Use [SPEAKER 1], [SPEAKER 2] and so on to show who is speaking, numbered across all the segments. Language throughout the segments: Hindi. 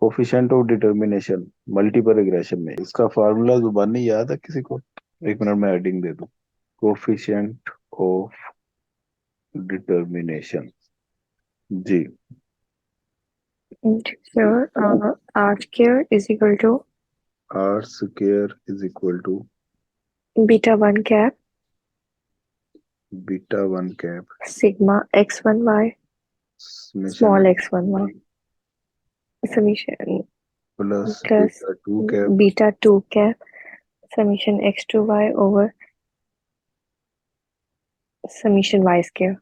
[SPEAKER 1] Coefficient of determination multiple regression में इसका फार्मूला जुबानी याद है किसी को? एक मिनट में हेडिंग दे दूं। Coefficient of determination. जी।
[SPEAKER 2] Sure. R square is equal to
[SPEAKER 1] R square is equal to
[SPEAKER 2] beta 1 cap
[SPEAKER 1] beta one cap
[SPEAKER 2] sigma x1y
[SPEAKER 1] summation
[SPEAKER 2] small x1y summation
[SPEAKER 1] plus
[SPEAKER 2] plus
[SPEAKER 1] beta two cap
[SPEAKER 2] beta 2 cap summation x2y over summation y square.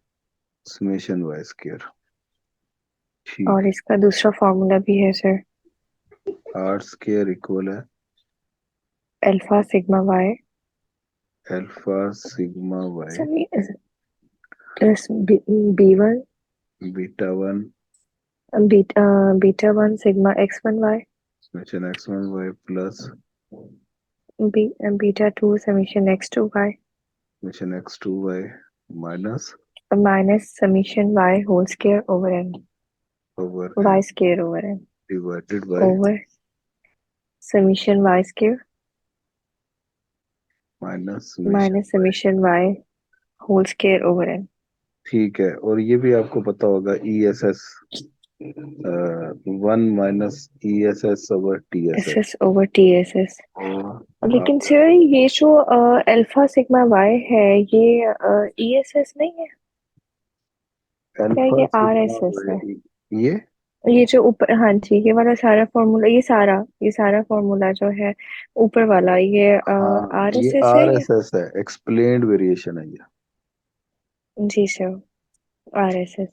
[SPEAKER 1] Summation Y square.
[SPEAKER 2] और
[SPEAKER 1] ठीक
[SPEAKER 2] इसका दूसरा फॉर्मूला भी है सर,
[SPEAKER 1] है। आर स्क्वायर इक्वल है
[SPEAKER 2] alpha sigma Y
[SPEAKER 1] alpha sigma Y
[SPEAKER 2] plus b1
[SPEAKER 1] beta one
[SPEAKER 2] beta 1 sigma x1y
[SPEAKER 1] summation X one Y plus
[SPEAKER 2] beta 2 summation x2y
[SPEAKER 1] summation X two Y minus
[SPEAKER 2] minus summation y whole square over n
[SPEAKER 1] over
[SPEAKER 2] y
[SPEAKER 1] N
[SPEAKER 2] square over n
[SPEAKER 1] divided by
[SPEAKER 2] over summation y square
[SPEAKER 1] minus summation
[SPEAKER 2] minus
[SPEAKER 1] Y.
[SPEAKER 2] Summation y whole square over n
[SPEAKER 1] ठीक है, और ये भी आपको पता होगा E S S one minus E S S over T S
[SPEAKER 2] S
[SPEAKER 1] S.
[SPEAKER 2] S over T S S.
[SPEAKER 1] आप
[SPEAKER 2] लेकिन सर ये जो अल्फा सिग्मा वाई है ये ई एस एस नहीं है क्या,
[SPEAKER 1] अल्फा
[SPEAKER 2] ये आर
[SPEAKER 1] सिग्मा
[SPEAKER 2] एस एस है?
[SPEAKER 1] वाई ये
[SPEAKER 2] ये जो ऊपर, हाँ जी, ये वाला सारा फॉर्मूला, ये सारा फॉर्मूला जो है ऊपर वाला, ये
[SPEAKER 1] हाँ
[SPEAKER 2] आर
[SPEAKER 1] ये
[SPEAKER 2] एस एस है
[SPEAKER 1] आर
[SPEAKER 2] ये?
[SPEAKER 1] एस एस है, एक्सप्लेन्ड वेरिएशन है ये।
[SPEAKER 2] जी सर, आर एस एस।